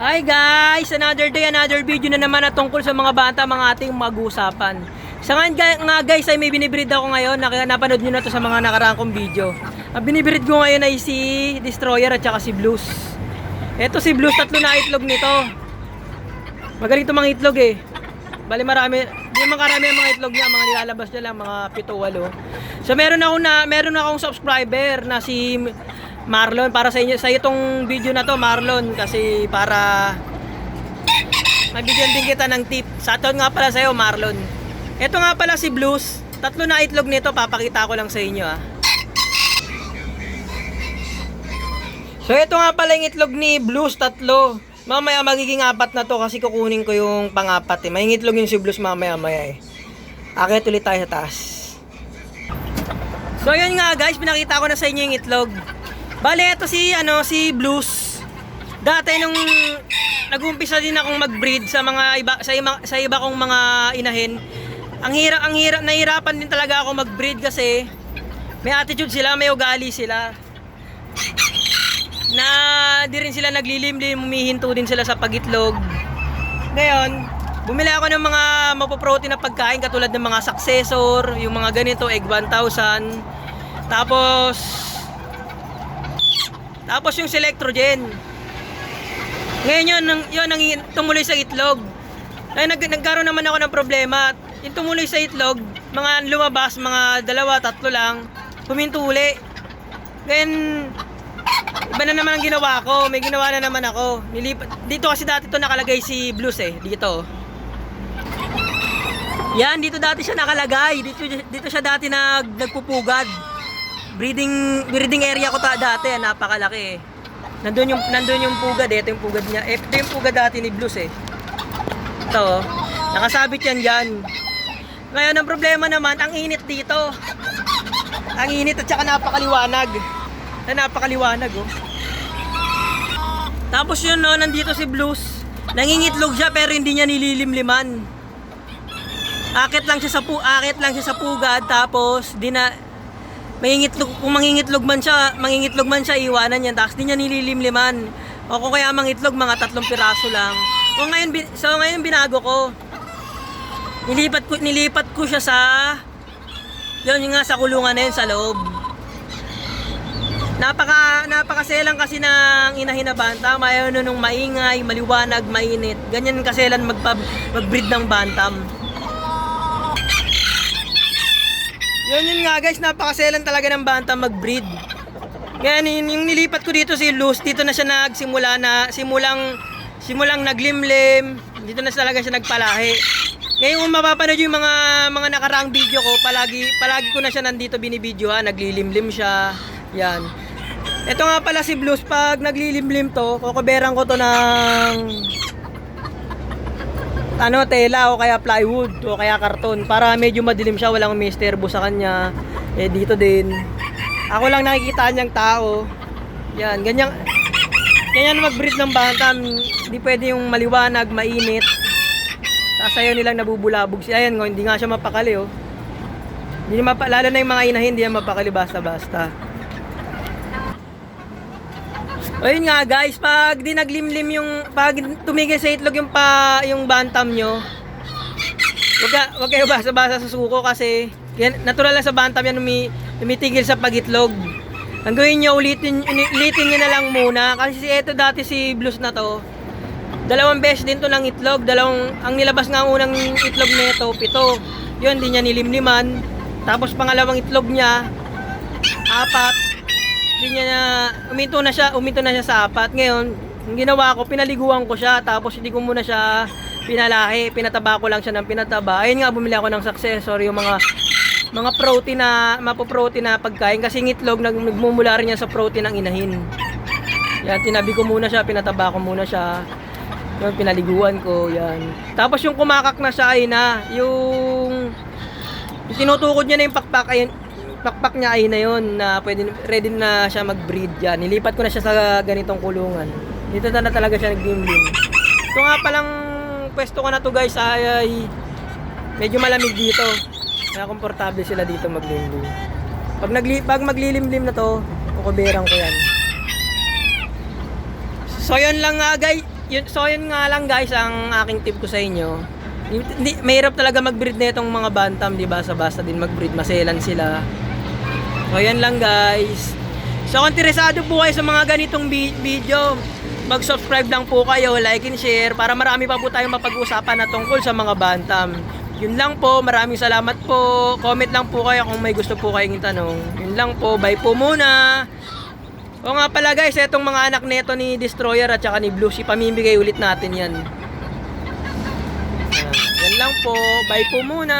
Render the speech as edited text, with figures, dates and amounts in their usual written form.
Hi guys! Another day, another video na naman na tungkol sa mga bata, mga ating mag-uusapan. Sa nga guys ay may binibreed ako ngayon. Napanood nyo na to sa mga nakaraang kong video. Ang binibreed ko ngayon ay si Destroyer at saka si Blues. Eto si Blues, 3 na itlog nito. Magaling itong mga itlog eh. Bali marami, di man karami ang mga itlog niya, mga nilalabas niya lang, mga 7-8. So meron akong subscriber na si Marlon, para sa inyo, sa itong video na to Marlon, kasi para mabigyan din kita ng tip. Shoutout nga pala sa iyo Marlon. Ito nga pala si Blues, 3 na itlog nito, papakita ko lang sa inyo ah. So ito nga pala yung itlog ni Blues, 3. Mamaya magiging 4 na to kasi kukunin ko yung pang-4 eh. May itlog yung si Blues mamaya eh. Akit ulit tayo sa taas. So yun nga guys, pinakita ko na sa inyo yung itlog. Bale, ito si Blues. Dati nung nag-umpisa din akong mag-breed sa mga iba kong mga inahin. Ang hirap, nahirapan din talaga ako mag-breed kasi may attitude sila, may ugali sila. Na di rin sila naglilimlim, humihinto din sila sa pagitlog. Ngayon, bumili ako ng mga mapoprotein na pagkain katulad ng mga successor, yung mga ganito, egg 1,000. Tapos yung Selectrogen. Ngayon yun ang tumuloy sa itlog. Ay nagkaroon naman ako ng problema. Yung tumuloy sa itlog, mga lumabas, mga 2-3 lang, huminto uli. Ngayon, iba na naman ang ginawa ko. May ginawa na naman ako. Dito kasi dati to nakalagay si Blues eh. Dito. Yan, dito dati siya nakalagay. Dito siya dati nagpupugad. Breeding area ko dati, napakalaki eh. Nandun yung pugad eh. Ito yung pugad niya. Ito yung pugad dati ni Blues eh. Ito, nakasabit yan dyan. Ngayon, ang problema naman, ang init dito. Ang init at saka napakaliwanag. Napakaliwanag oh. Tapos yun no, nandito si Blues. Nangingitlog siya pero hindi niya nililimliman. Akit lang siya sa pugad, tapos kung mangingitlog man siya, iwanan niya, tapos di niya nililimliman. O kung kaya mangitlog, mga 3 piraso lang. Ngayon binago ko. Nilipat ko siya sa yun nga, sa kulungan na yun sa loob. Napakaselan kasi ng inahin na bantam. Ayaw nung maingay, maliwanag, mainit. Ganyan kaselan mag-breed ng bantam. Yun nga guys, napakaselan talaga ng bantam mag-breed. Kaya yung nilipat ko dito si Luz, dito na siya simulang naglimlim. Dito na talaga siya nagpalahi. Ngayon kung mapapanood yung mga nakaraang video ko, palagi ko na siya nandito binibidyohan, naglilimlim siya. Yan. Ito nga pala si Blues, pag naglilimlim to, kukuberan ko to ng tela o kaya plywood o kaya karton para medyo madilim siya, walang misterbo sa kanya. Eh dito din. Ako lang nakikita niyang tao. Yan, ganyan mag-breed ng bantam. Hindi pwede yung maliwanag, mainit. Tapos ayaw nilang nabubulabog siya. Ayan, hindi nga siya mapakali oh. Lalo na yung mga inahin, hindi yan mapakali basta-basta. Ayun nga guys, pag pag tumigil sa itlog yung bantam nyo, wag kayo basa-basa sa suko kasi yan, natural lang sa bantam yan tumitigil sa pagitlog. Ang gawin nyo, ulitin nyo na lang muna kasi ito dati si Blues na to, 2 beses din to ng itlog, ang nilabas nga ang unang itlog nito, 7. Yun, hindi niya nilimliman. Tapos pangalawang itlog niya, 4. Uminto na siya sa 4. Ngayon, ang ginawa ko, pinaliguan ko siya, tapos hindi ko muna siya pinalahi, pinataba ko lang siya ng pinataba. Ayun nga, bumili ako ng successor, yung mga protein mapoprotein na pagkain, kasi itlog nagmumula rin yan sa protein ng inahin. Yan, tinabi ko muna siya, pinataba ko muna siya. Yung pinaliguan ko, yan. Tapos yung kumakak na siya ay yung tinutukod niya na yung pakpak niya ay na yun, na ready na siya mag-breed yan. Nilipat ko na siya sa ganitong kulungan. Dito na talaga siya nag-limlim. Ito nga palang pwesto ko na to guys ay medyo malamig dito. Kaya komportable sila dito mag-limlim. Pag maglilimlim na to, kukuberang ko yan. So yun lang nga guys. yun nga lang guys, ang aking tip ko sa inyo. Mahirap talaga mag-breed na itong mga bantam, di ba? Sa basta din mag-breed, maselan sila. So yan lang guys. So kung interesado po kayo sa mga ganitong video, mag-subscribe lang po kayo, like and share para marami pa po tayong mapag-usapan na tungkol sa mga bantam. Yun lang po, maraming salamat po. Comment lang po kayo kung may gusto po kayong tanong. Yun lang po, bye po muna. O nga pala guys, etong mga anak nito ni Destroyer at saka ni Blue, pamimigay ulit natin yan. Yan lang po, bye po muna.